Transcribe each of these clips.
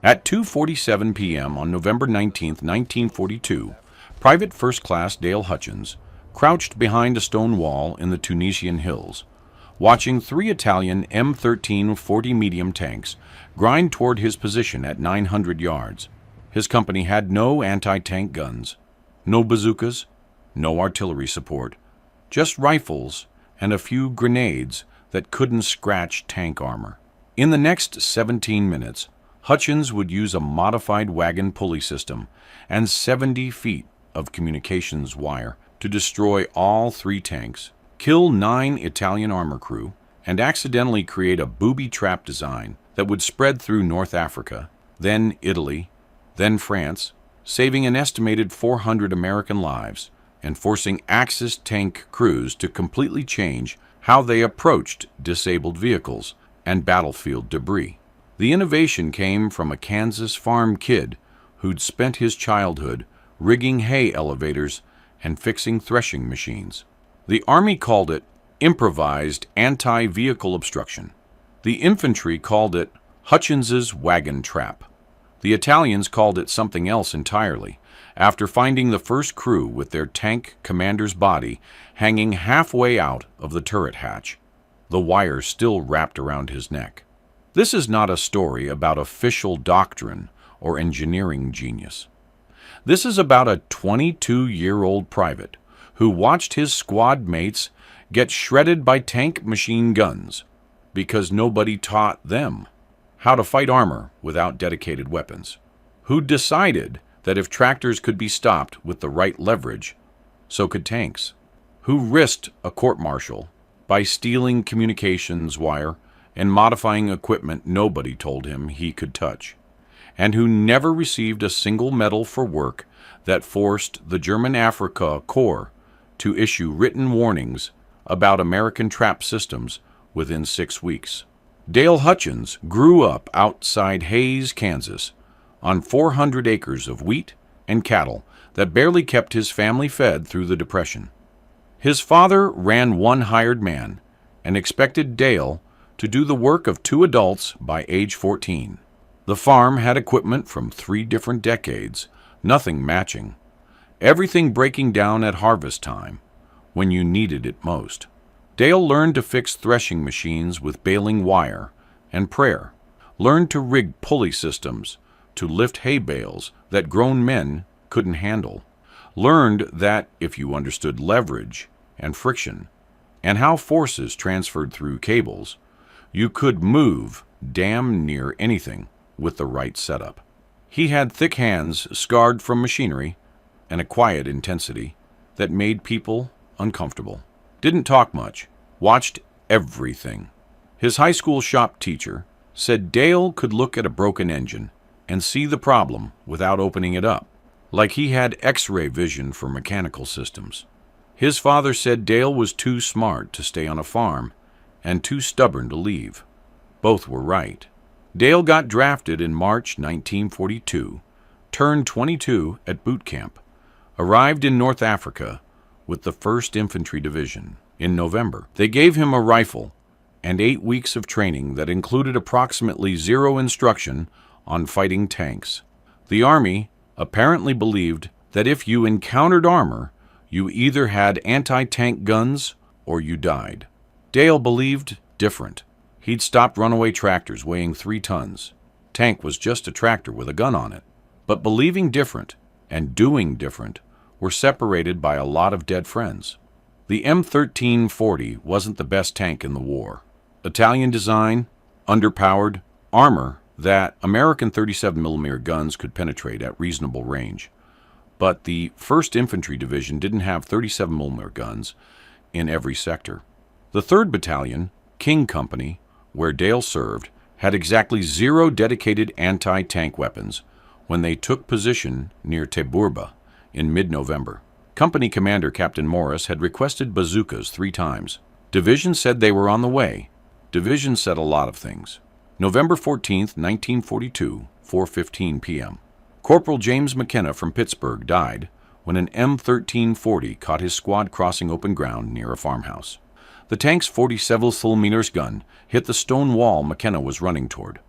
At 2:47 p.m. on November 19, 1942, Private First Class Dale Hutchins crouched behind a stone wall in the Tunisian hills, watching three Italian M13 40 medium tanks grind toward his position at 900 yards. His company had no anti-tank guns, no bazookas, no artillery support, just rifles and a few grenades that couldn't scratch tank armor. In the next 17 minutes, Hutchins would use a modified wagon pulley system and 70 feet of communications wire to destroy all three tanks, kill 9 Italian armor crew, and accidentally create a booby trap design that would spread through North Africa, then Italy, then France, saving an estimated 400 American lives and forcing Axis tank crews to completely change how they approached disabled vehicles and battlefield debris. The innovation came from a Kansas farm kid who'd spent his childhood rigging hay elevators and fixing threshing machines. The Army called it improvised anti-vehicle obstruction. The infantry called it Hutchins's wagon trap. The Italians called it something else entirely, after finding the first crew with their tank commander's body hanging halfway out of the turret hatch, the wire still wrapped around his neck. This is not a story about official doctrine or engineering genius. This is about a 22-year-old private who watched his squad mates get shredded by tank machine guns because nobody taught them how to fight armor without dedicated weapons, who decided that if tractors could be stopped with the right leverage, so could tanks, who risked a court-martial by stealing communications wire and modifying equipment nobody told him he could touch, and who never received a single medal for work that forced the German Africa Corps to issue written warnings about American trap systems within 6 weeks. Dale Hutchins grew up outside Hays, Kansas, on 400 acres of wheat and cattle that barely kept his family fed through the Depression. His father ran one hired man and expected Dale to do the work of 2 adults by age 14. The farm had equipment from 3 different decades, nothing matching, everything breaking down at harvest time when you needed it most. Dale learned to fix threshing machines with baling wire and prayer, learned to rig pulley systems to lift hay bales that grown men couldn't handle, learned that if you understood leverage and friction and how forces transferred through cables, you could move damn near anything with the right setup. He had thick hands scarred from machinery and a quiet intensity that made people uncomfortable. Didn't talk much, watched everything. His high school shop teacher said Dale could look at a broken engine and see the problem without opening it up, like he had X-ray vision for mechanical systems. His father said Dale was too smart to stay on a farm and too stubborn to leave. Both were right. Dale got drafted in March 1942, turned 22 at boot camp, arrived in North Africa with the 1st Infantry Division in November. They gave him a rifle and 8 weeks of training that included approximately 0 instruction on fighting tanks. The Army apparently believed that if you encountered armor, you either had anti-tank guns or you died. Dale believed different. He'd stopped runaway tractors weighing 3 tons. Tank was just a tractor with a gun on it. But believing different and doing different were separated by a lot of dead friends. The M13 40 wasn't the best tank in the war. Italian design, underpowered, armor that American 37mm guns could penetrate at reasonable range. But the 1st Infantry Division didn't have 37mm guns in every sector. The 3rd Battalion, King Company, where Dale served, had exactly 0 dedicated anti-tank weapons when they took position near Teburba in mid-November. Company Commander Captain Morris had requested bazookas 3 times. Division said they were on the way. Division said a lot of things. November 14, 1942, 4:15 p.m. Corporal James McKenna from Pittsburgh died when an M13 40 caught his squad crossing open ground near a farmhouse. The tank's 47mm gun hit the stone wall McKenna was running toward.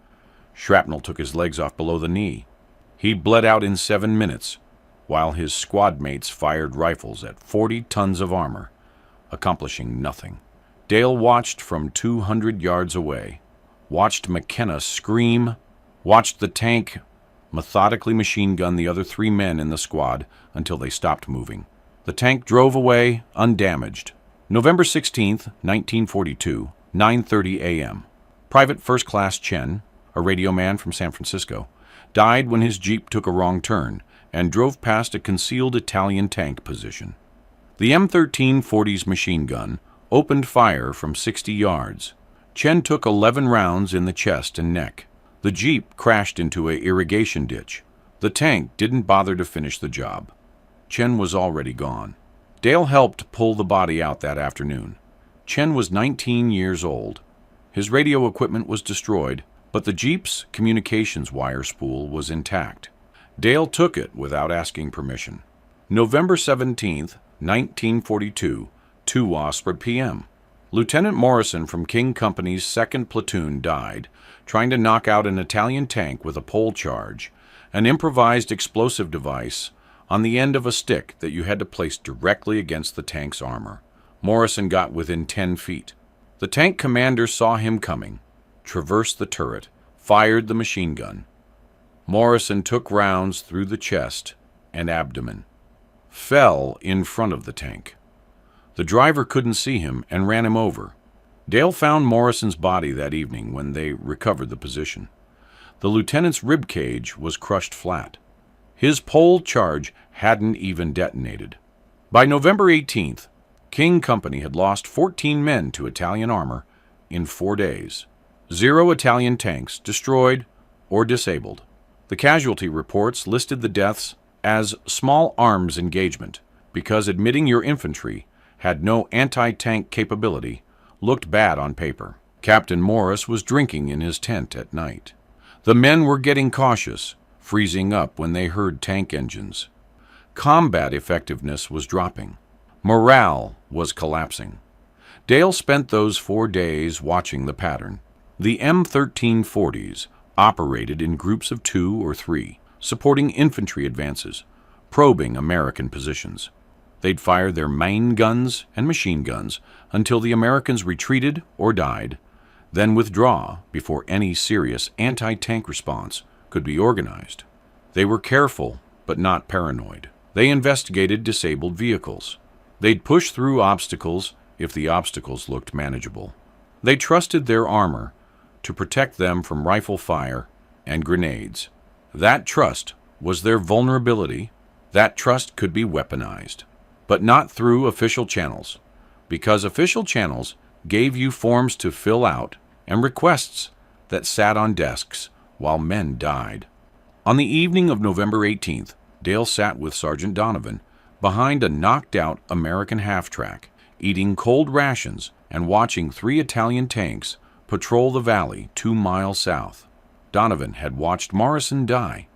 Shrapnel took his legs off below the knee. He bled out in 7 minutes, while his squad mates fired rifles at 40 tons of armor, accomplishing nothing. Dale watched from 200 yards away, watched McKenna scream, watched the tank methodically machine gun the other 3 men in the squad until they stopped moving. The tank drove away undamaged. November 16th, 1942, 9:30 a.m. Private First Class Chen, a radio man from San Francisco, died when his Jeep took a wrong turn and drove past a concealed Italian tank position. The M1340's machine gun opened fire from 60 yards. Chen took 11 rounds in the chest and neck. The Jeep crashed into an irrigation ditch. The tank didn't bother to finish the job. Chen was already gone. Dale helped pull the body out that afternoon. Chen was 19 years old. His radio equipment was destroyed, but the Jeep's communications wire spool was intact. Dale took it without asking permission. November 17th, 1942, 2 p.m. Lieutenant Morrison from King Company's 2nd Platoon died trying to knock out an Italian tank with a pole charge, an improvised explosive device on the end of a stick that you had to place directly against the tank's armor. Morrison got within 10 feet. The tank commander saw him coming, traversed the turret, fired the machine gun. Morrison took rounds through the chest and abdomen, fell in front of the tank. The driver couldn't see him and ran him over. Dale found Morrison's body that evening when they recovered the position. The lieutenant's rib cage was crushed flat. His pole charge hadn't even detonated. By November 18th, King Company had lost 14 men to Italian armor in 4 days. 0 Italian tanks destroyed or disabled. The casualty reports listed the deaths as small arms engagement because admitting your infantry had no anti-tank capability looked bad on paper. Captain Morris was drinking in his tent at night. The men were getting cautious, freezing up when they heard tank engines. Combat effectiveness was dropping. Morale was collapsing. Dale spent those 4 days watching the pattern. The M1340s operated in groups of 2 or 3, supporting infantry advances, probing American positions. They'd fire their main guns and machine guns until the Americans retreated or died, then withdraw before any serious anti-tank response could be organized. They were careful, but not paranoid. They investigated disabled vehicles. They'd push through obstacles if the obstacles looked manageable. They trusted their armor to protect them from rifle fire and grenades. That trust was their vulnerability. That trust could be weaponized, but not through official channels, because official channels gave you forms to fill out and requests that sat on desks while men died. On the evening of November 18th, Dale sat with Sergeant Donovan behind a knocked-out American half-track, eating cold rations and watching 3 Italian tanks patrol the valley 2 miles south. Donovan had watched Morrison die.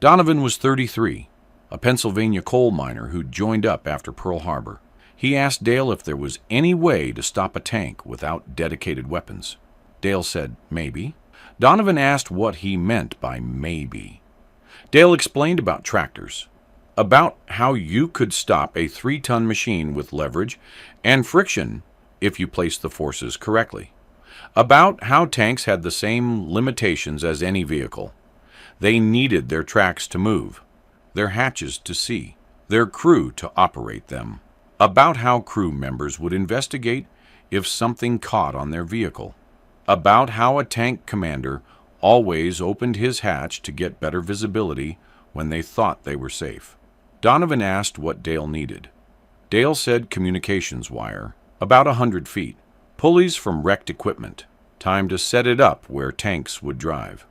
Donovan was 33, a Pennsylvania coal miner who'd joined up after Pearl Harbor. He asked Dale if there was any way to stop a tank without dedicated weapons. Dale said, maybe. Donovan asked what he meant by maybe. Dale explained about tractors, about how you could stop a 3-ton machine with leverage and friction if you placed the forces correctly, about how tanks had the same limitations as any vehicle. They needed their tracks to move, their hatches to see, their crew to operate them, about how crew members would investigate if something caught on their vehicle, about how a tank commander always opened his hatch to get better visibility when they thought they were safe. Donovan asked what Dale needed. Dale said communications wire, about 100 feet, pulleys from wrecked equipment, time to set it up where tanks would drive,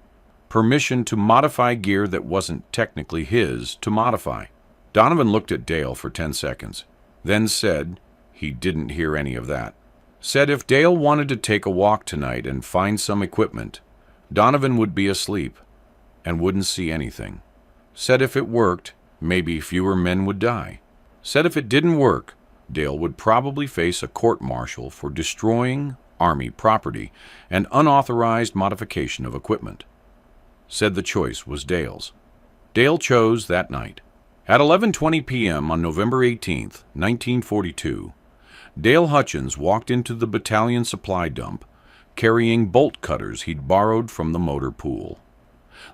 permission to modify gear that wasn't technically his to modify. Donovan looked at Dale for 10 seconds, then said he didn't hear any of that. Said if Dale wanted to take a walk tonight and find some equipment, Donovan would be asleep and wouldn't see anything. Said if it worked, maybe fewer men would die. Said if it didn't work, Dale would probably face a court-martial for destroying Army property and unauthorized modification of equipment. said the choice was Dale's. Dale chose that night. At 11:20 p.m. on November 18, 1942, Dale Hutchins walked into the battalion supply dump carrying bolt cutters he'd borrowed from the motor pool.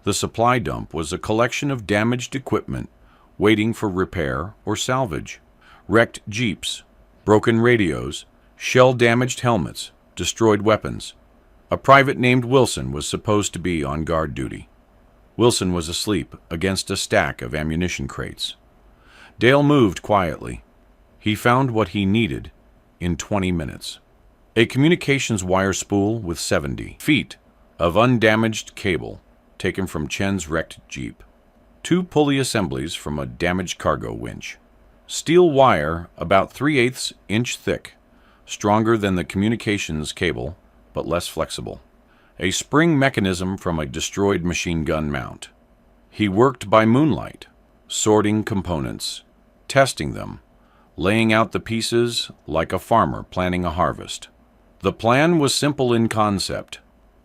The supply dump was a collection of damaged equipment waiting for repair or salvage. Wrecked jeeps, broken radios, shell-damaged helmets, destroyed weapons. A private named Wilson was supposed to be on guard duty. Wilson was asleep against a stack of ammunition crates. Dale moved quietly. He found what he needed in 20 minutes. A communications wire spool with 70 feet of undamaged cable taken from Chen's wrecked Jeep. 2 pulley assemblies from a damaged cargo winch. Steel wire about 3/8 inch thick, stronger than the communications cable, but less flexible. A spring mechanism from a destroyed machine gun mount. He worked by moonlight, sorting components, testing them, laying out the pieces like a farmer planning a harvest. The plan was simple in concept,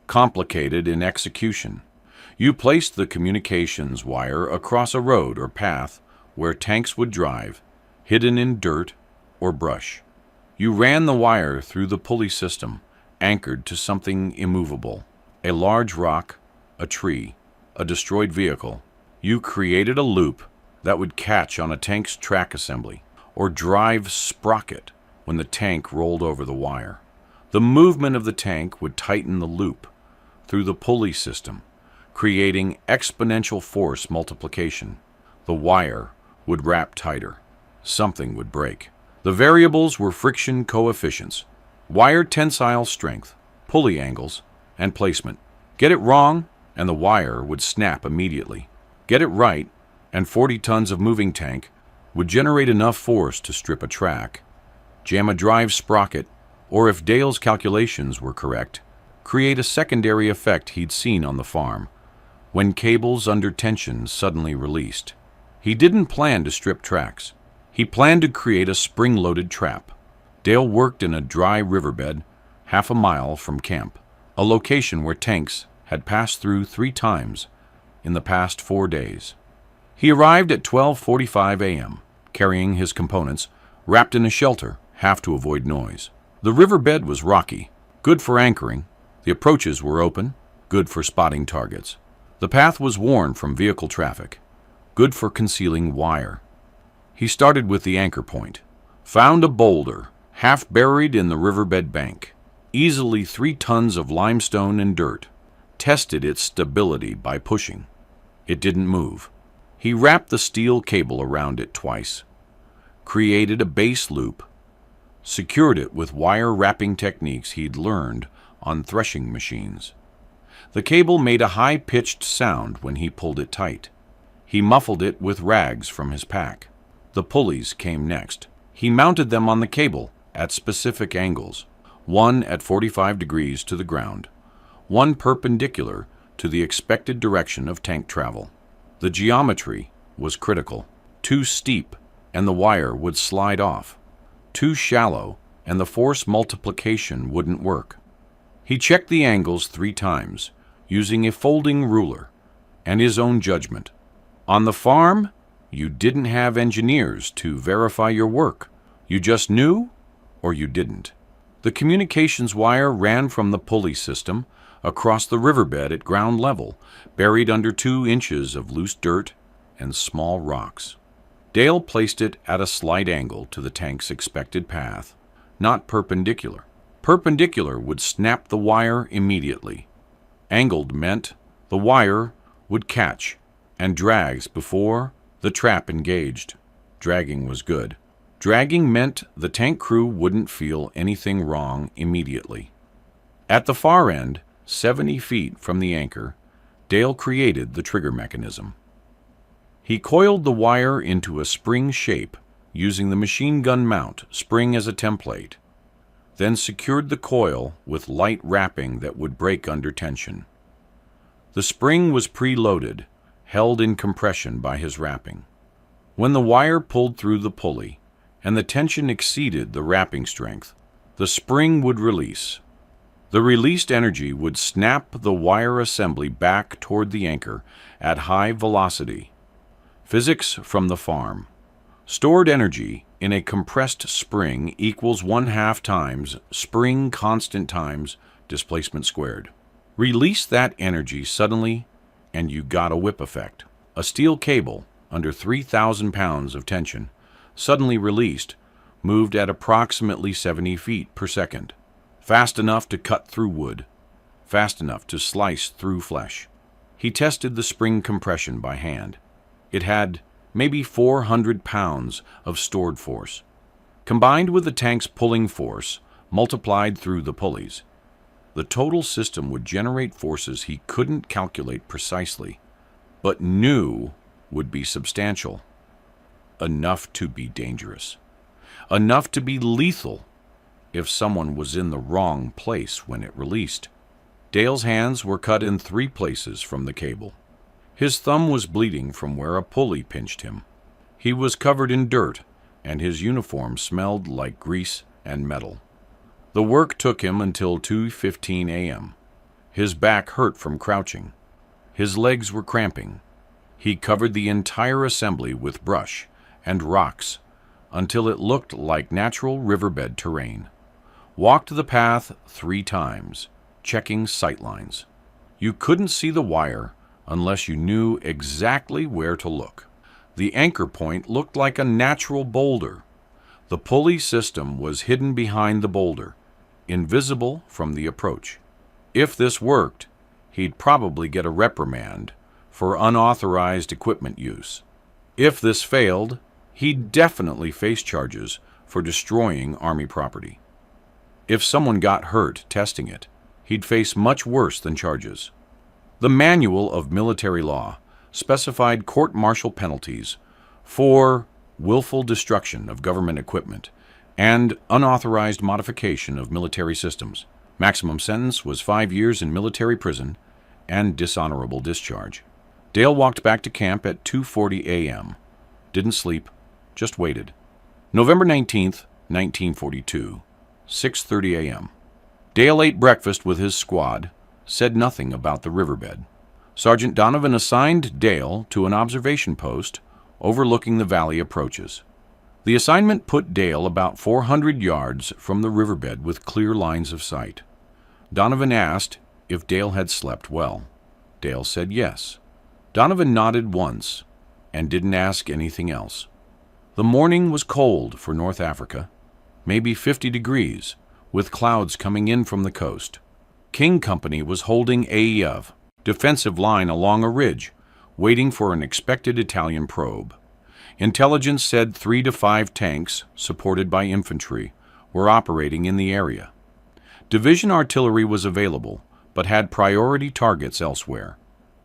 complicated in execution. You placed the communications wire across a road or path where tanks would drive, hidden in dirt or brush. You ran the wire through the pulley system, anchored to something immovable, a large rock, a tree, a destroyed vehicle. You created a loop that would catch on a tank's track assembly or drive sprocket when the tank rolled over the wire. The movement of the tank would tighten the loop through the pulley system, creating exponential force multiplication. The wire would wrap tighter. Something would break. The variables were friction coefficients, wire tensile strength, pulley angles, and placement. Get it wrong, and the wire would snap immediately. Get it right, and 40 tons of moving tank would generate enough force to strip a track, jam a drive sprocket, or if Dale's calculations were correct, create a secondary effect he'd seen on the farm, when cables under tension suddenly released. He didn't plan to strip tracks. He planned to create a spring-loaded trap. Dale worked in a dry riverbed half a mile from camp, a location where tanks had passed through 3 times in the past 4 days. He arrived at 12:45 a.m., carrying his components, wrapped in a shelter, half to avoid noise. The riverbed was rocky, good for anchoring. The approaches were open, good for spotting targets. The path was worn from vehicle traffic, good for concealing wire. He started with the anchor point, found a boulder, half buried in the riverbed bank, easily 3 tons of limestone and dirt, tested its stability by pushing. It didn't move. He wrapped the steel cable around it twice, created a base loop, secured it with wire wrapping techniques he'd learned on threshing machines. The cable made a high-pitched sound when he pulled it tight. He muffled it with rags from his pack. The pulleys came next. He mounted them on the cable at specific angles, one at 45 degrees to the ground, one perpendicular to the expected direction of tank travel. The geometry was critical. Too steep, and the wire would slide off. Too shallow, and the force multiplication wouldn't work. He checked the angles 3 times, using a folding ruler and his own judgment. On the farm, you didn't have engineers to verify your work. You just knew, or you didn't. The communications wire ran from the pulley system across the riverbed at ground level, buried under 2 inches of loose dirt and small rocks. Dale placed it at a slight angle to the tank's expected path, not perpendicular. Perpendicular would snap the wire immediately. Angled meant the wire would catch and drags before the trap engaged. Dragging was good. Dragging meant the tank crew wouldn't feel anything wrong immediately. At the far end, 70 feet from the anchor, Dale created the trigger mechanism. He coiled the wire into a spring shape using the machine gun mount spring as a template, then secured the coil with light wrapping that would break under tension. The spring was preloaded, held in compression by his wrapping. When the wire pulled through the pulley and the tension exceeded the wrapping strength, the spring would release. The released energy would snap the wire assembly back toward the anchor at high velocity. Physics from the farm. Stored energy in a compressed spring equals 1/2 times spring constant times displacement squared. Release that energy suddenly, and you got a whip effect. A steel cable, under 3,000 pounds of tension, suddenly released, moved at approximately 70 feet per second. Fast enough to cut through wood, fast enough to slice through flesh. He tested the spring compression by hand. It had maybe 400 pounds of stored force. Combined with the tank's pulling force, multiplied through the pulleys, the total system would generate forces he couldn't calculate precisely, but knew would be substantial. Enough to be dangerous. Enough to be lethal if someone was in the wrong place when it released. Dale's hands were cut in 3 places from the cable. His thumb was bleeding from where a pulley pinched him. He was covered in dirt, and his uniform smelled like grease and metal. The work took him until 2:15 a.m. His back hurt from crouching. His legs were cramping. He covered the entire assembly with brush and rocks until it looked like natural riverbed terrain. Walked the path 3 times, checking sightlines. You couldn't see the wire unless you knew exactly where to look. The anchor point looked like a natural boulder. The pulley system was hidden behind the boulder, invisible from the approach. If this worked, he'd probably get a reprimand for unauthorized equipment use. If this failed, he'd definitely face charges for destroying Army property. If someone got hurt testing it, he'd face much worse than charges. The Manual of Military Law specified court-martial penalties for willful destruction of government equipment and unauthorized modification of military systems. Maximum sentence was 5 years in military prison and dishonorable discharge. Dale walked back to camp at 2:40 a.m. Didn't sleep, just waited. November 19th, 1942, 6:30 a.m. Dale ate breakfast with his squad, said nothing about the riverbed. Sergeant Donovan assigned Dale to an observation post overlooking the valley approaches. The assignment put Dale about 400 yards from the riverbed with clear lines of sight. Donovan asked if Dale had slept well. Dale said yes. Donovan nodded once and didn't ask anything else. The morning was cold for North Africa, maybe 50 degrees, with clouds coming in from the coast. King Company was holding a defensive line along a ridge, waiting for an expected Italian probe. Intelligence said 3 to 5 tanks, supported by infantry, were operating in the area. Division artillery was available, but had priority targets elsewhere.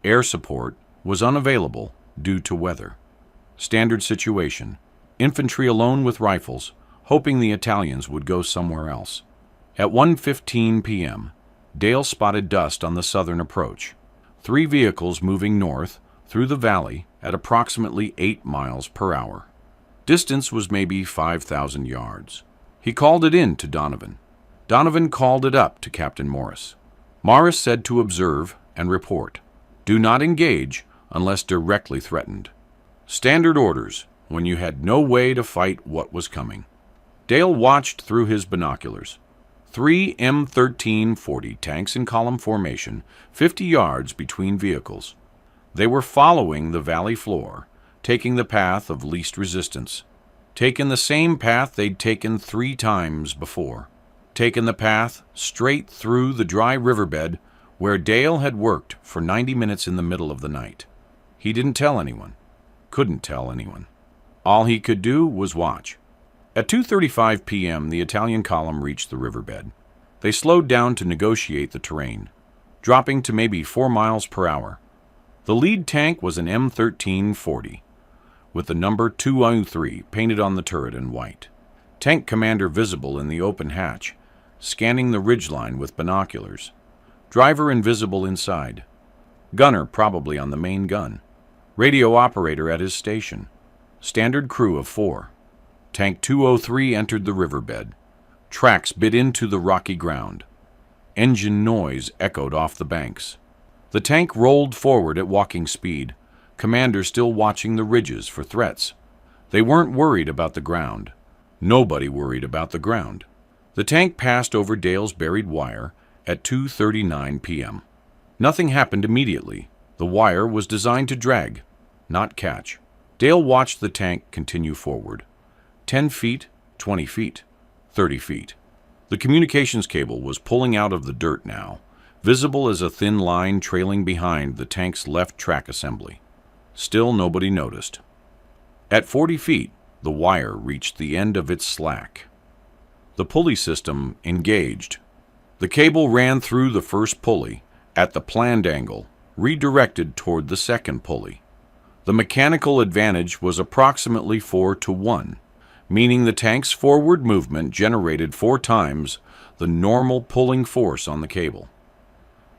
Air support was unavailable due to weather. Standard situation: infantry alone with rifles, hoping the Italians would go somewhere else. At 1:15 p.m., Dale spotted dust on the southern approach. 3 vehicles moving north through the valley at approximately 8 miles per hour. Distance was maybe 5,000 yards. He called it in to Donovan. Donovan called it up to Captain Morris. Morris said to observe and report. Do not engage unless directly threatened. Standard orders when you had no way to fight what was coming. Dale watched through his binoculars. 3 M1340 tanks in column formation, 50 yards between vehicles. They were following the valley floor, taking the path of least resistance. Taken the same path they'd taken 3 times before. Taken the path straight through the dry riverbed where Dale had worked for 90 minutes in the middle of the night. He didn't tell anyone. Couldn't tell anyone. All he could do was watch. At 2:35 p.m., the Italian column reached the riverbed. They slowed down to negotiate the terrain, dropping to maybe 4 miles per hour. The lead tank was an M1340, with the number 203 painted on the turret in white. Tank commander visible in the open hatch, scanning the ridgeline with binoculars. Driver invisible inside. Gunner probably on the main gun. Radio operator at his station. Standard crew of 4. Tank 203 entered the riverbed. Tracks bit into the rocky ground. Engine noise echoed off the banks. The tank rolled forward at walking speed, Commander still watching the ridges for threats. They weren't worried about the ground. Nobody worried about the ground. The tank passed over Dale's buried wire at 2:39 p.m. Nothing happened immediately. The wire was designed to drag, not catch. Dale watched the tank continue forward. 10 feet, 20 feet, 30 feet. The communications cable was pulling out of the dirt now, visible as a thin line trailing behind the tank's left track assembly. Still nobody noticed. At 40 feet, the wire reached the end of its slack. The pulley system engaged. The cable ran through the first pulley at the planned angle, redirected toward the second pulley. The mechanical advantage was approximately 4-to-1, meaning the tank's forward movement generated 4 times the normal pulling force on the cable.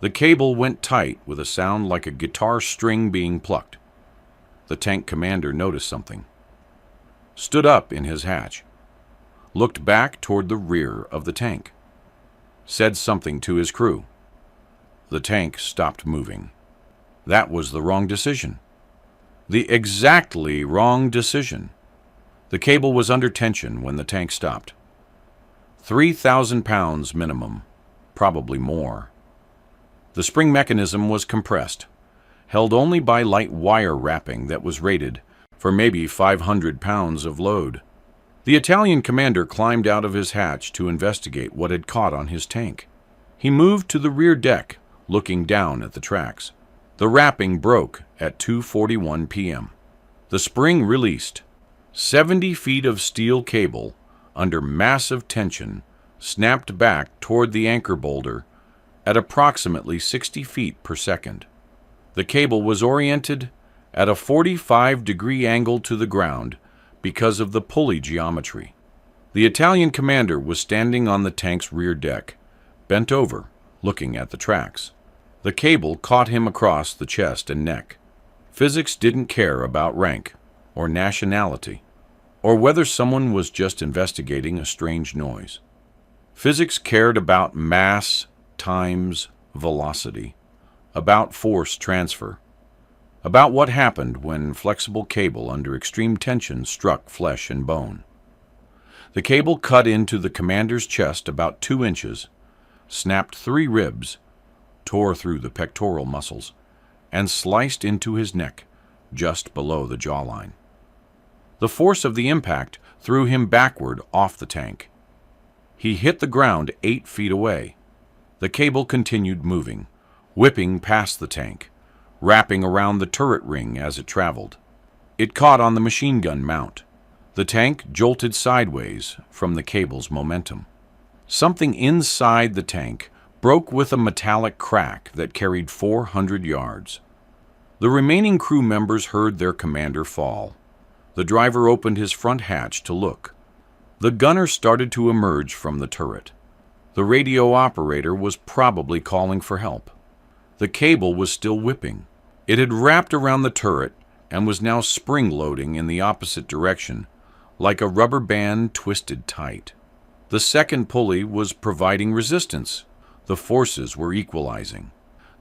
The cable went tight with a sound like a guitar string being plucked. The tank commander noticed something. Stood up in his hatch. Looked back toward the rear of the tank. Said something to his crew. The tank stopped moving. That was the wrong decision. The exactly wrong decision. The cable was under tension when the tank stopped. 3,000 pounds minimum, probably more. The spring mechanism was compressed, held only by light wire wrapping that was rated for maybe 500 pounds of load. The Italian commander climbed out of his hatch to investigate what had caught on his tank. He moved to the rear deck, looking down at the tracks. The wrapping broke at 2:41 p.m. The spring released. 70 feet of steel cable, under massive tension, snapped back toward the anchor boulder at approximately 60 feet per second. The cable was oriented at a 45-degree angle to the ground because of the pulley geometry. The Italian commander was standing on the tank's rear deck, bent over, looking at the tracks. The cable caught him across the chest and neck. Physics didn't care about rank, or nationality, or whether someone was just investigating a strange noise. Physics cared about mass times velocity, about force transfer, about what happened when flexible cable under extreme tension struck flesh and bone. The cable cut into the commander's chest about 2 inches, snapped 3 ribs, tore through the pectoral muscles, and sliced into his neck, just below the jawline. The force of the impact threw him backward off the tank. He hit the ground 8 feet away. The cable continued moving, whipping past the tank, wrapping around the turret ring as it traveled. It caught on the machine gun mount. The tank jolted sideways from the cable's momentum. Something inside the tank broke with a metallic crack that carried 400 yards. The remaining crew members heard their commander fall. The driver opened his front hatch to look. The gunner started to emerge from the turret. The radio operator was probably calling for help. The cable was still whipping. It had wrapped around the turret and was now spring-loading in the opposite direction, like a rubber band twisted tight. The second pulley was providing resistance. The forces were equalizing.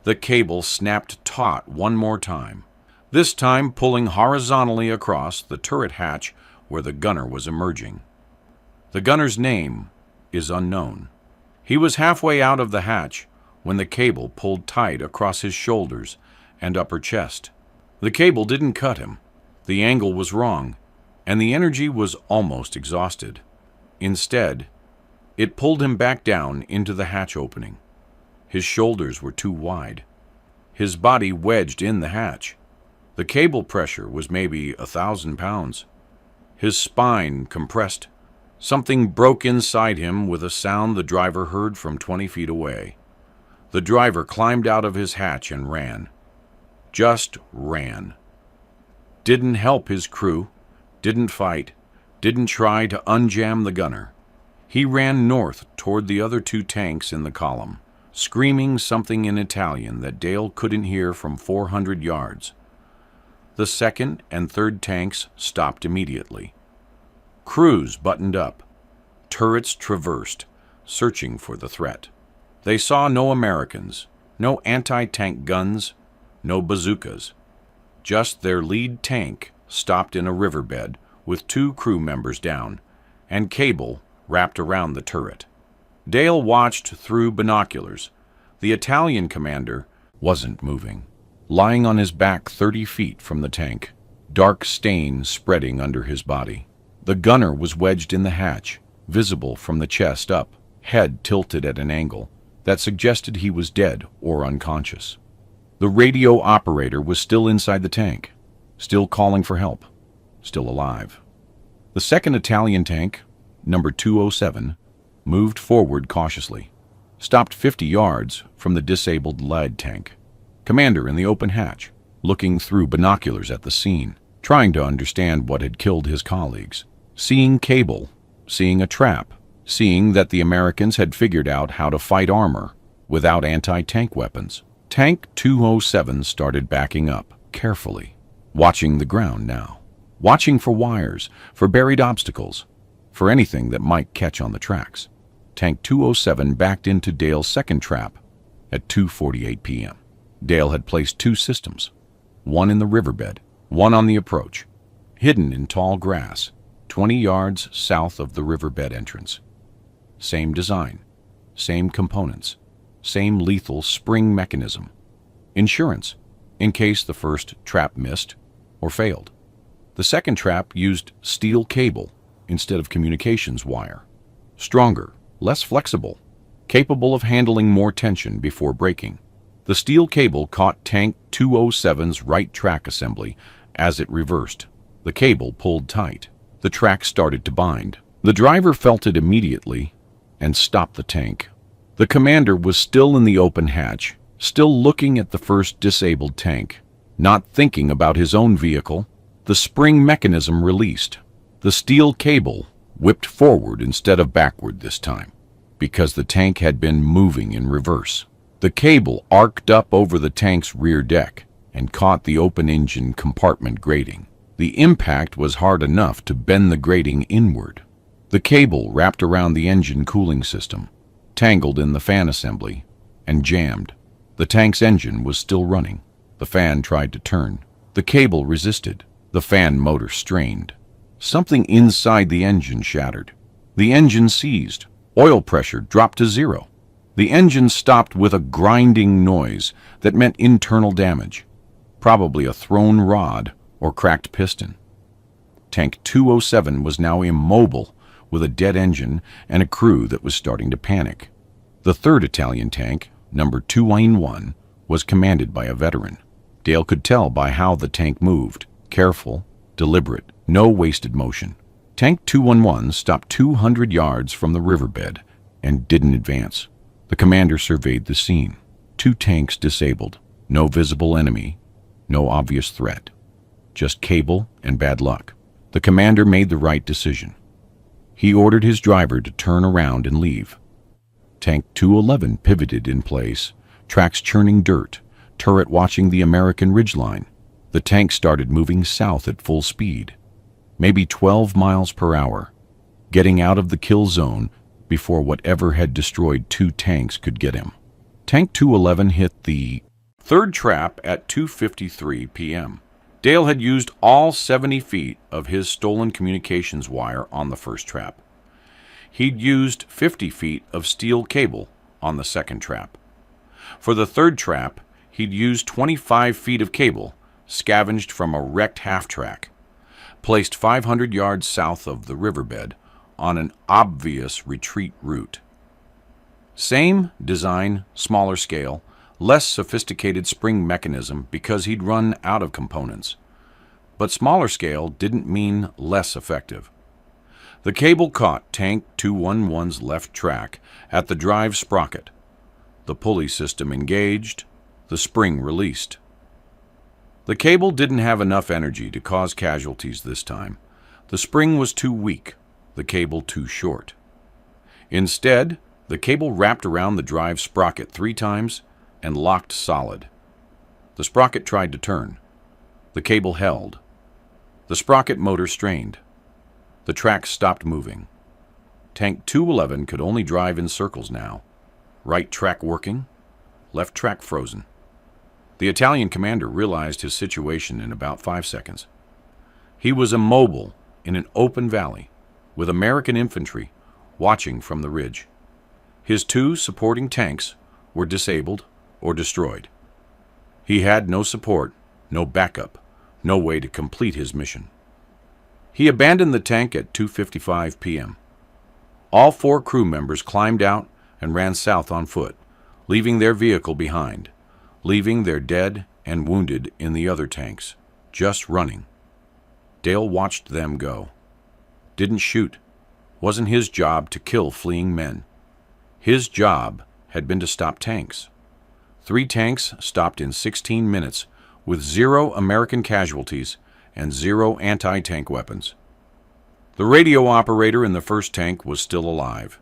The cable snapped taut one more time, this time pulling horizontally across the turret hatch where the gunner was emerging. The gunner's name is unknown. He was halfway out of the hatch when the cable pulled tight across his shoulders and upper chest. The cable didn't cut him. The angle was wrong, and the energy was almost exhausted. Instead, it pulled him back down into the hatch opening. His shoulders were too wide. His body wedged in the hatch. The cable pressure was maybe 1,000 pounds. His spine compressed. Something broke inside him with a sound the driver heard from 20 feet away. The driver climbed out of his hatch and ran. Just ran. Didn't help his crew, didn't fight, didn't try to unjam the gunner. He ran north toward the other 2 tanks in the column, screaming something in Italian that Dale couldn't hear from 400 yards. The second and third tanks stopped immediately. Crews buttoned up. Turrets traversed, searching for the threat. They saw no Americans, no anti-tank guns, no bazookas. Just their lead tank stopped in a riverbed with 2 crew members down, and cable wrapped around the turret. Dale watched through binoculars. The Italian commander wasn't moving. Lying on his back 30 feet from the tank, dark stain spreading under his body. The gunner was wedged in the hatch, visible from the chest up, head tilted at an angle that suggested he was dead or unconscious. The radio operator was still inside the tank, still calling for help, still alive. The second Italian tank, number 207, moved forward cautiously, stopped 50 yards from the disabled lead tank. Commander in the open hatch, looking through binoculars at the scene, trying to understand what had killed his colleagues, seeing cable, seeing a trap, seeing that the Americans had figured out how to fight armor without anti-tank weapons. Tank 207 started backing up, carefully, watching the ground now, watching for wires, for buried obstacles, for anything that might catch on the tracks. Tank 207 backed into Dale's second trap at 2:48 p.m. Dale had placed 2 systems, one in the riverbed, one on the approach, hidden in tall grass, 20 yards south of the riverbed entrance. Same design, same components, same lethal spring mechanism. Insurance, in case the first trap missed or failed. The second trap used steel cable instead of communications wire. Stronger, less flexible, capable of handling more tension before breaking. The steel cable caught Tank 207's right track assembly as it reversed. The cable pulled tight. The track started to bind. The driver felt it immediately and stopped the tank. The commander was still in the open hatch, still looking at the first disabled tank, not thinking about his own vehicle. The spring mechanism released. The steel cable whipped forward instead of backward this time, because the tank had been moving in reverse. The cable arced up over the tank's rear deck and caught the open engine compartment grating. The impact was hard enough to bend the grating inward. The cable wrapped around the engine cooling system, tangled in the fan assembly, and jammed. The tank's engine was still running. The fan tried to turn. The cable resisted. The fan motor strained. Something inside the engine shattered. The engine seized. Oil pressure dropped to 0. The engine stopped with a grinding noise that meant internal damage, probably a thrown rod or cracked piston. Tank 207 was now immobile with a dead engine and a crew that was starting to panic. The third Italian tank, number 211, was commanded by a veteran. Dale could tell by how the tank moved. Careful, deliberate, no wasted motion. Tank 211 stopped 200 yards from the riverbed and didn't advance. The commander surveyed the scene. 2 tanks disabled. No visible enemy. No obvious threat. Just cable and bad luck. The commander made the right decision. He ordered his driver to turn around and leave. Tank 211 pivoted in place, tracks churning dirt, turret watching the American ridgeline. The tank started moving south at full speed, maybe 12 miles per hour, getting out of the kill zone before whatever had destroyed 2 tanks could get him. Tank 211 hit the third trap at 2:53 p.m. Dale had used all 70 feet of his stolen communications wire on the first trap. He'd used 50 feet of steel cable on the second trap. For the third trap, he'd used 25 feet of cable scavenged from a wrecked half-track, placed 500 yards south of the riverbed on an obvious retreat route. Same design, smaller scale, less sophisticated spring mechanism because he'd run out of components. But smaller scale didn't mean less effective. The cable caught Tank 211's left track at the drive sprocket. The pulley system engaged, the spring released. The cable didn't have enough energy to cause casualties this time. The spring was too weak, the cable too short. Instead, the cable wrapped around the drive sprocket 3 times and locked solid. The sprocket tried to turn. The cable held. The sprocket motor strained. The track stopped moving. Tank 211 could only drive in circles now. Right track working, left track frozen. The Italian commander realized his situation in about 5 seconds. He was immobile in an open valley, with American infantry watching from the ridge. His 2 supporting tanks were disabled or destroyed. He had no support, no backup, no way to complete his mission. He abandoned the tank at 2:55 p.m. All 4 crew members climbed out and ran south on foot, leaving their vehicle behind, leaving their dead and wounded in the other tanks, just running. Dale watched them go. Didn't shoot. Wasn't his job to kill fleeing men. His job had been to stop tanks. 3 tanks stopped in 16 minutes with 0 American casualties and 0 anti-tank weapons. The radio operator in the first tank was still alive.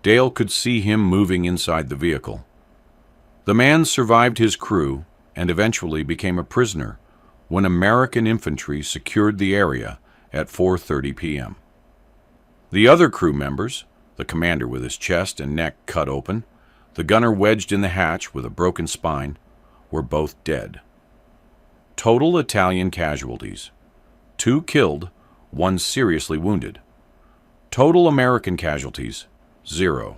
Dale could see him moving inside the vehicle. The man survived his crew and eventually became a prisoner when American infantry secured the area at 4:30 p.m. The other crew members, the commander with his chest and neck cut open, the gunner wedged in the hatch with a broken spine, were both dead. Total Italian casualties: 2 killed, 1 seriously wounded. Total American casualties: 0.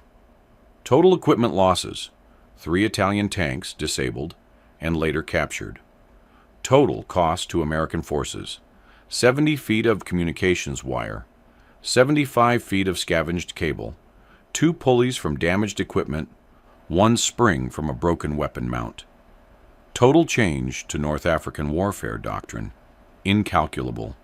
Total equipment losses: 3 Italian tanks disabled and later captured. Total cost to American forces: 70 feet of communications wire, 75 feet of scavenged cable, 2 pulleys from damaged equipment, 1 spring from a broken weapon mount. Total change to North African warfare doctrine: incalculable.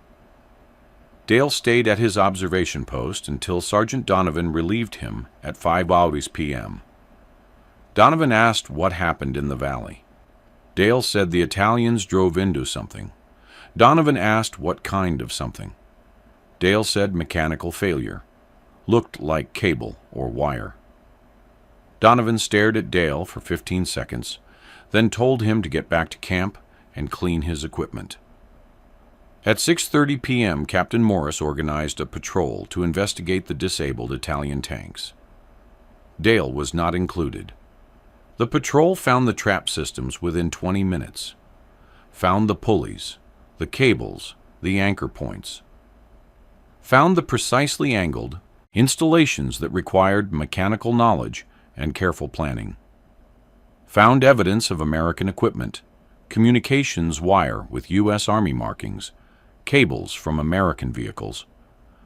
Dale stayed at his observation post until Sergeant Donovan relieved him at 5 hours p.m. Donovan asked what happened in the valley. Dale said the Italians drove into something. Donovan asked what kind of something. Dale said mechanical failure. Looked like cable or wire. Donovan stared at Dale for 15 seconds, then told him to get back to camp and clean his equipment. At 6:30 p.m., Captain Morris organized a patrol to investigate the disabled Italian tanks. Dale was not included. The patrol found the trap systems within 20 minutes, found the pulleys, the cables, the anchor points, found the precisely angled installations that required mechanical knowledge and careful planning, found evidence of American equipment, communications wire with U.S. Army markings, cables from American vehicles,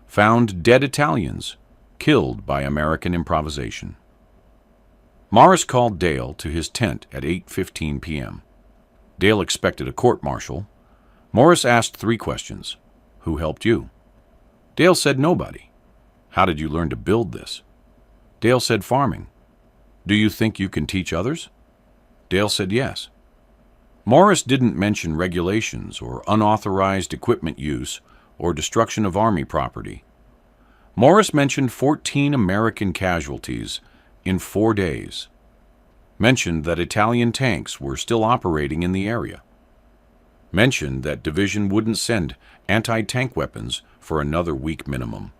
found dead Italians killed by American improvisation. Morris called Dale to his tent at 8:15 p.m. Dale expected a court-martial. Morris asked 3 questions. Who helped you? Dale said nobody. How did you learn to build this? Dale said farming. Do you think you can teach others? Dale said yes. Morris didn't mention regulations or unauthorized equipment use or destruction of Army property. Morris mentioned 14 American casualties in 4 days. Mentioned that Italian tanks were still operating in the area. Mentioned that division wouldn't send anti-tank weapons for another week minimum.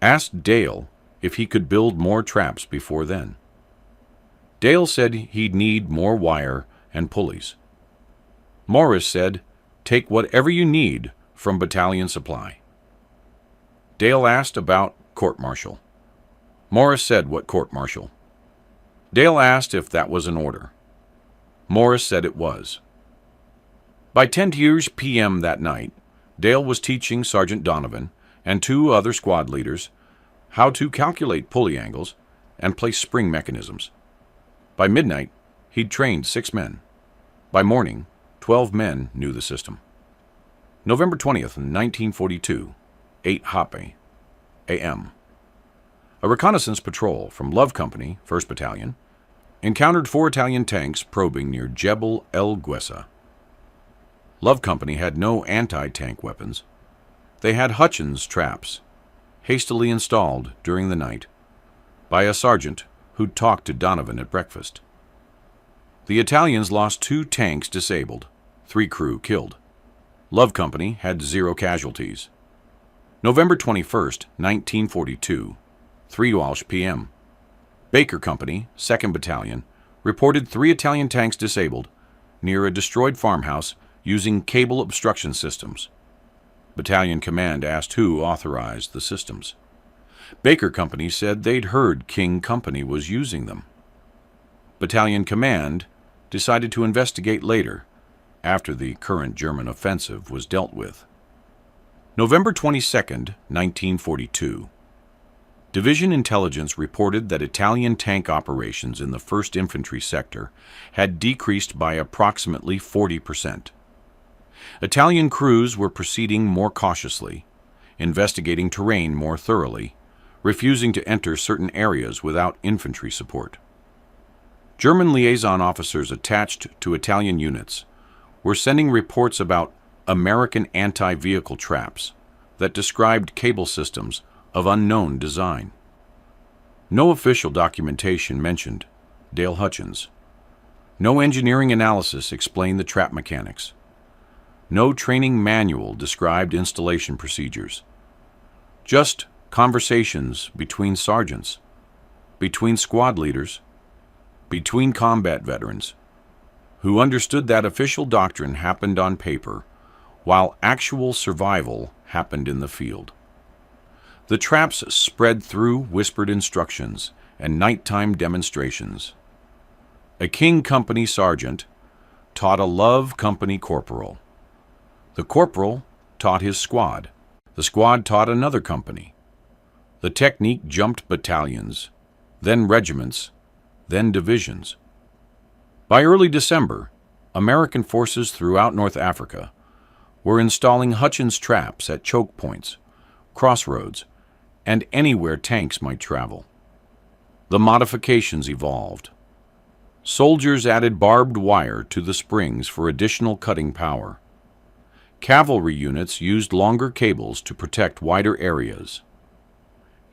Asked Dale if he could build more traps before then. Dale said he'd need more wire and pulleys. Morris said, "Take whatever you need from battalion supply." Dale asked about court-martial. Morris said what court-martial. Dale asked if that was an order. Morris said it was. By 10 p.m. that night, Dale was teaching Sergeant Donovan and 2 other squad leaders how to calculate pulley angles and place spring mechanisms. By midnight, he'd trained 6 men. By morning, 12 men knew the system. November 20th, 1942, 8 Hape, a.m. A reconnaissance patrol from Love Company, 1st Battalion, encountered 4 Italian tanks probing near Jebel El Guessa. Love Company had no anti-tank weapons. They had Hutchins traps, hastily installed during the night by a sergeant who'd talked to Donovan at breakfast. The Italians lost 2 tanks disabled, 3 crew killed. Love Company had 0 casualties. November 21st, 1942, 3 p.m. Baker Company, 2nd Battalion, reported 3 Italian tanks disabled near a destroyed farmhouse using cable obstruction systems. Battalion Command asked who authorized the systems. Baker Company said they'd heard King Company was using them. Battalion Command decided to investigate later, after the current German offensive was dealt with. November 22, 1942. Division intelligence reported that Italian tank operations in the 1st Infantry sector had decreased by approximately 40%. Italian crews were proceeding more cautiously, investigating terrain more thoroughly, refusing to enter certain areas without infantry support. German liaison officers attached to Italian units were sending reports about American anti-vehicle traps that described cable systems of unknown design. No official documentation mentioned Dale Hutchins. No engineering analysis explained the trap mechanics. No training manual described installation procedures. Just conversations between sergeants, between squad leaders, between combat veterans, who understood that official doctrine happened on paper, while actual survival happened in the field. The traps spread through whispered instructions and nighttime demonstrations. A King Company sergeant taught a Love Company corporal. The corporal taught his squad. The squad taught another company. The technique jumped battalions, then regiments, then divisions. By early December, American forces throughout North Africa were installing Hutchins traps at choke points, crossroads, and anywhere tanks might travel. The modifications evolved. Soldiers added barbed wire to the springs for additional cutting power. Cavalry units used longer cables to protect wider areas.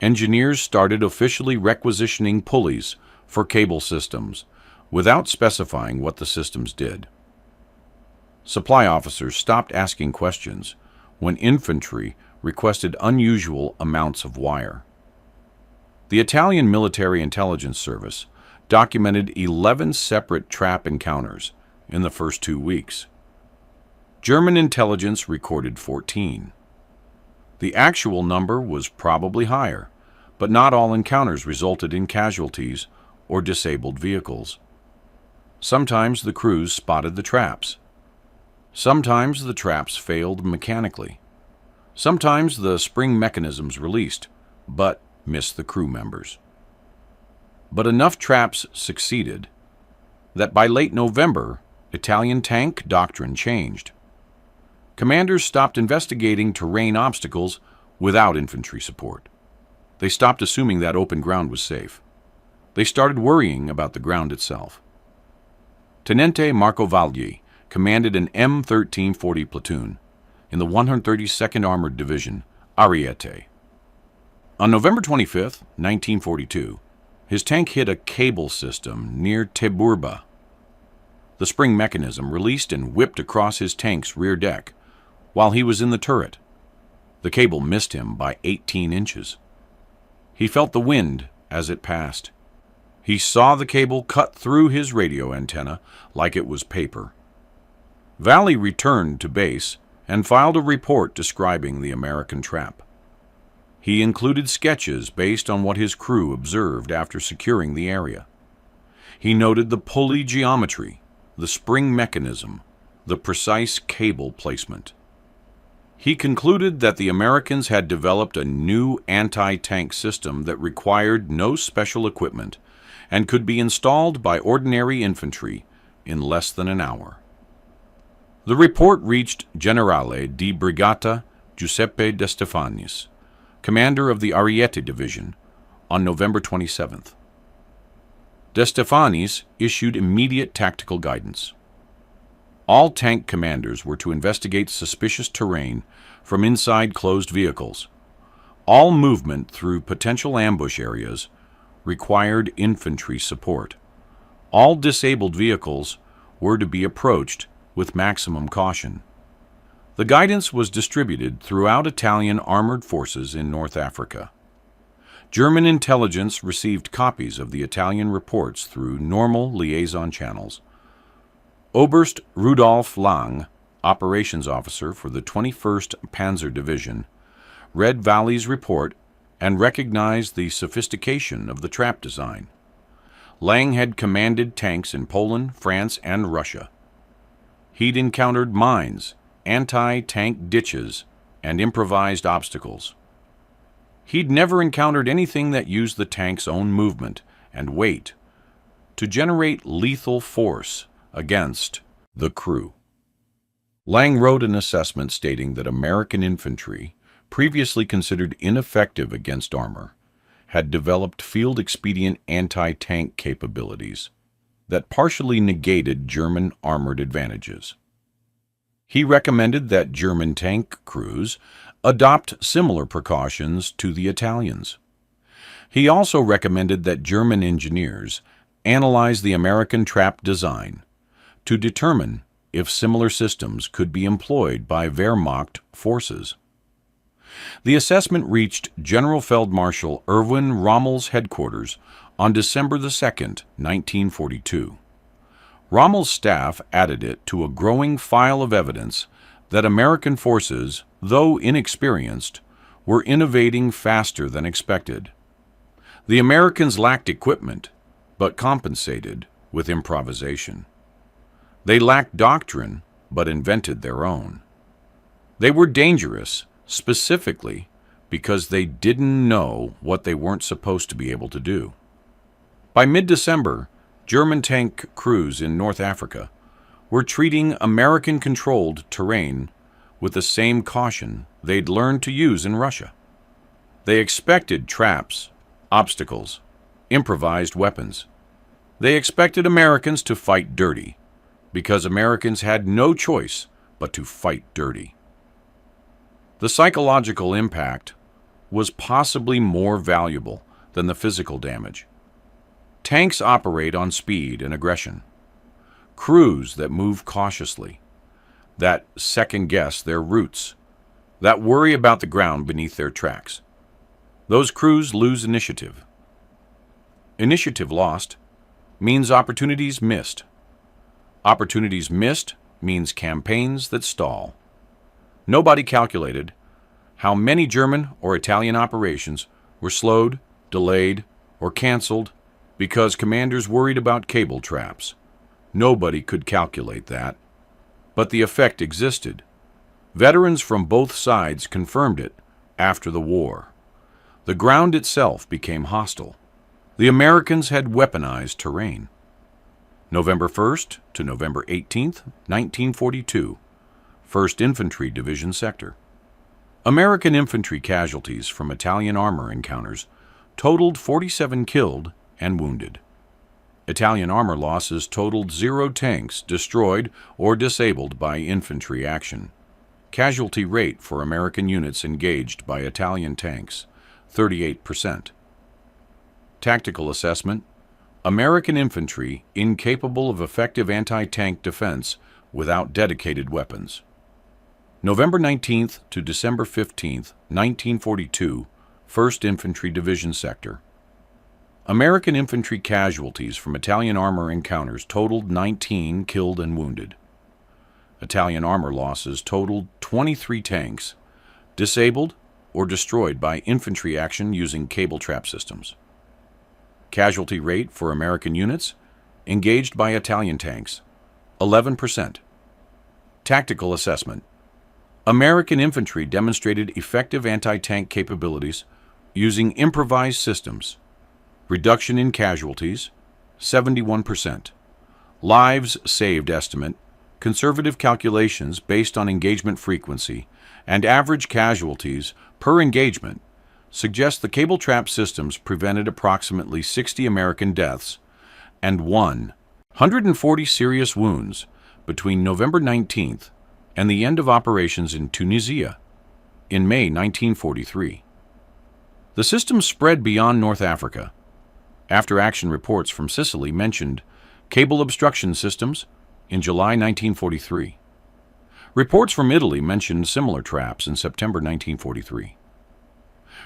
Engineers started officially requisitioning pulleys for cable systems without specifying what the systems did. Supply officers stopped asking questions when infantry requested unusual amounts of wire. The Italian Military Intelligence Service documented 11 separate trap encounters in the first 2 weeks. German intelligence recorded 14. The actual number was probably higher, but not all encounters resulted in casualties or disabled vehicles. Sometimes the crews spotted the traps. Sometimes the traps failed mechanically. Sometimes the spring mechanisms released, but missed the crew members. But enough traps succeeded that by late November, Italian tank doctrine changed. Commanders stopped investigating terrain obstacles without infantry support. They stopped assuming that open ground was safe. They started worrying about the ground itself. Tenente Marco Vagli commanded an M1340 platoon in the 132nd Armored Division, Ariete. On November 25, 1942, his tank hit a cable system near Teburba. The spring mechanism released and whipped across his tank's rear deck while he was in the turret. The cable missed him by 18 inches. He felt the wind as it passed. He saw the cable cut through his radio antenna like it was paper. Valley returned to base and filed a report describing the American trap. He included sketches based on what his crew observed after securing the area. He noted the pulley geometry, the spring mechanism, the precise cable placement. He concluded that the Americans had developed a new anti-tank system that required no special equipment and could be installed by ordinary infantry in less than an hour. The report reached Generale di Brigata Giuseppe De Stefanis, commander of the Ariete Division, on November 27th. De Stefanis issued immediate tactical guidance. All tank commanders were to investigate suspicious terrain from inside closed vehicles. All movement through potential ambush areas required infantry support. All disabled vehicles were to be approached with maximum caution. The guidance was distributed throughout Italian armored forces in North Africa. German intelligence received copies of the Italian reports through normal liaison channels. Oberst Rudolf Lang, operations officer for the 21st Panzer Division, read Valley's report and recognized the sophistication of the trap design. Lang had commanded tanks in Poland, France, and Russia. He'd encountered mines, anti-tank ditches, and improvised obstacles. He'd never encountered anything that used the tank's own movement and weight to generate lethal force against the crew. Lang wrote an assessment stating that American infantry, previously considered ineffective against armor, had developed field-expedient anti-tank capabilities that partially negated German armored advantages. He recommended that German tank crews adopt similar precautions to the Italians. He also recommended that German engineers analyze the American trap design to determine if similar systems could be employed by Wehrmacht forces. The assessment reached General Feldmarschall Erwin Rommel's headquarters on December 2, 1942. Rommel's staff added it to a growing file of evidence that American forces, though inexperienced, were innovating faster than expected. The Americans lacked equipment, but compensated with improvisation. They lacked doctrine, but invented their own. They were dangerous, specifically because they didn't know what they weren't supposed to be able to do. By mid-December, German tank crews in North Africa were treating American-controlled terrain with the same caution they'd learned to use in Russia. They expected traps, obstacles, improvised weapons. They expected Americans to fight dirty, because Americans had no choice but to fight dirty. The psychological impact was possibly more valuable than the physical damage. Tanks operate on speed and aggression. Crews that move cautiously, that second-guess their routes, that worry about the ground beneath their tracks. Those crews lose initiative. Initiative lost means opportunities missed. Opportunities missed means campaigns that stall. Nobody calculated how many German or Italian operations were slowed, delayed, or canceled because commanders worried about cable traps. Nobody could calculate that, but the effect existed. Veterans from both sides confirmed it after the war. The ground itself became hostile. The Americans had weaponized terrain. November 1st to November 18th, 1942, 1st Infantry Division Sector. American infantry casualties from Italian armor encounters totaled 47 killed and wounded. Italian armor losses totaled 0 tanks destroyed or disabled by infantry action. Casualty rate for American units engaged by Italian tanks, 38%. Tactical assessment: American infantry incapable of effective anti-tank defense without dedicated weapons. November 19th to December 15th, 1942, 1st Infantry Division Sector. American infantry casualties from Italian armor encounters totaled 19 killed and wounded. Italian armor losses totaled 23 tanks, disabled or destroyed by infantry action using cable trap systems. Casualty rate for American units engaged by Italian tanks, 11%. Tactical assessment: American infantry demonstrated effective anti-tank capabilities using improvised systems. Reduction in casualties, 71%. Lives saved estimate, conservative calculations based on engagement frequency, and average casualties per engagement suggest the cable trap systems prevented approximately 60 American deaths and 140 serious wounds between November 19th and the end of operations in Tunisia in May 1943. The system spread beyond North Africa. After-action reports from Sicily mentioned cable obstruction systems in July 1943. Reports from Italy mentioned similar traps in September 1943.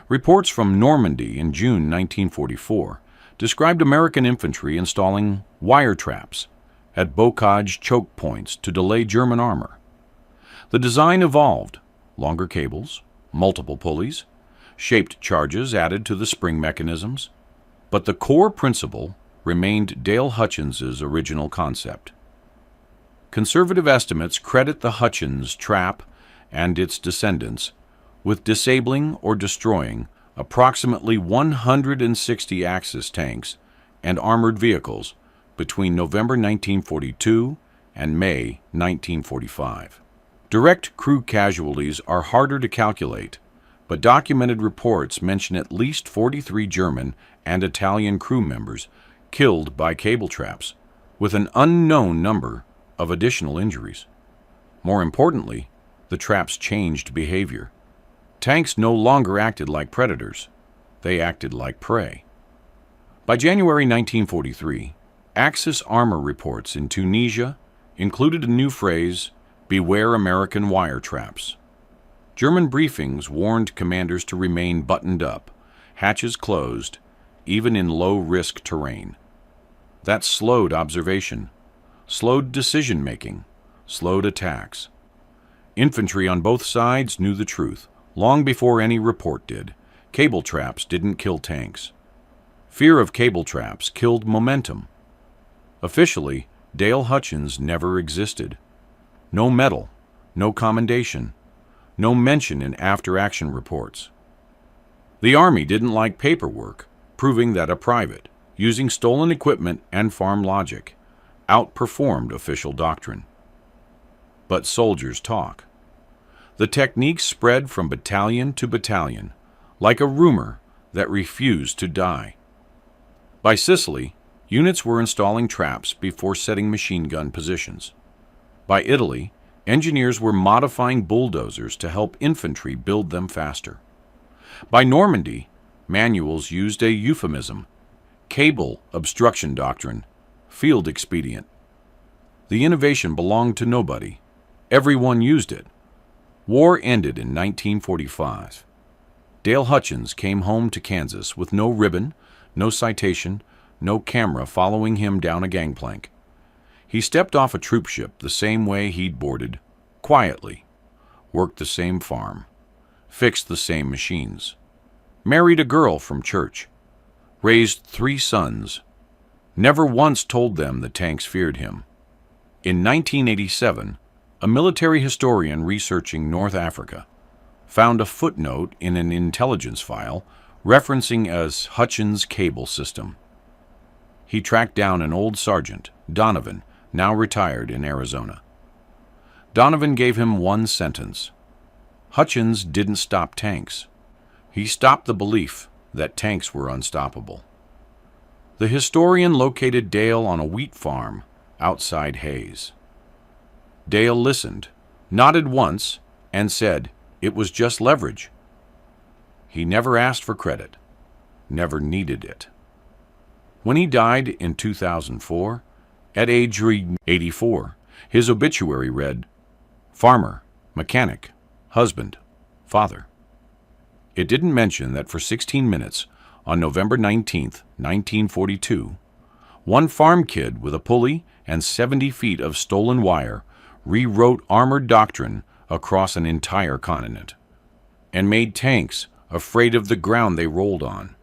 Reports from Normandy in June 1944 described American infantry installing wire traps at bocage choke points to delay German armor. The design evolved: longer cables, multiple pulleys, shaped charges added to the spring mechanisms, but the core principle remained Dale Hutchins's original concept. Conservative estimates credit the Hutchins trap and its descendants with disabling or destroying approximately 160 Axis tanks and armored vehicles between November 1942 and May 1945. Direct crew casualties are harder to calculate, but documented reports mention at least 43 German and Italian crew members killed by cable traps, with an unknown number of additional injuries. More importantly, the traps changed behavior. Tanks no longer acted like predators. They acted like prey. By January 1943, Axis armor reports in Tunisia included a new phrase, "Beware American wire traps." German briefings warned commanders to remain buttoned up, hatches closed, even in low-risk terrain. That slowed observation, slowed decision-making, slowed attacks. Infantry on both sides knew the truth. Long before any report did, cable traps didn't kill tanks. Fear of cable traps killed momentum. Officially, Dale Hutchins never existed. No medal, no commendation, no mention in after-action reports. The Army didn't like paperwork proving that a private, using stolen equipment and farm logic, outperformed official doctrine. But soldiers talk. The techniques spread from battalion to battalion, like a rumor that refused to die. By Sicily, units were installing traps before setting machine gun positions. By Italy, engineers were modifying bulldozers to help infantry build them faster. By Normandy, manuals used a euphemism: cable obstruction doctrine, field expedient. The innovation belonged to nobody. Everyone used it. War ended in 1945. Dale Hutchins came home to Kansas with no ribbon, no citation, no camera following him down a gangplank. He stepped off a troop ship the same way he'd boarded, quietly, worked the same farm, fixed the same machines, married a girl from church, raised 3 sons, never once told them the tanks feared him. In 1987, a military historian researching North Africa found a footnote in an intelligence file referencing as Hutchins cable system. He tracked down an old sergeant, Donovan, now retired in Arizona. Donovan gave him one sentence: Hutchins didn't stop tanks. He stopped the belief that tanks were unstoppable. The historian located Dale on a wheat farm outside Hayes. Dale listened, nodded once, and said it was just leverage. He never asked for credit, never needed it. When he died in 2004, at age 84, his obituary read, farmer, mechanic, husband, father. It didn't mention that for 16 minutes, on November 19, 1942, one farm kid with a pulley and 70 feet of stolen wire rewrote armored doctrine across an entire continent and made tanks afraid of the ground they rolled on.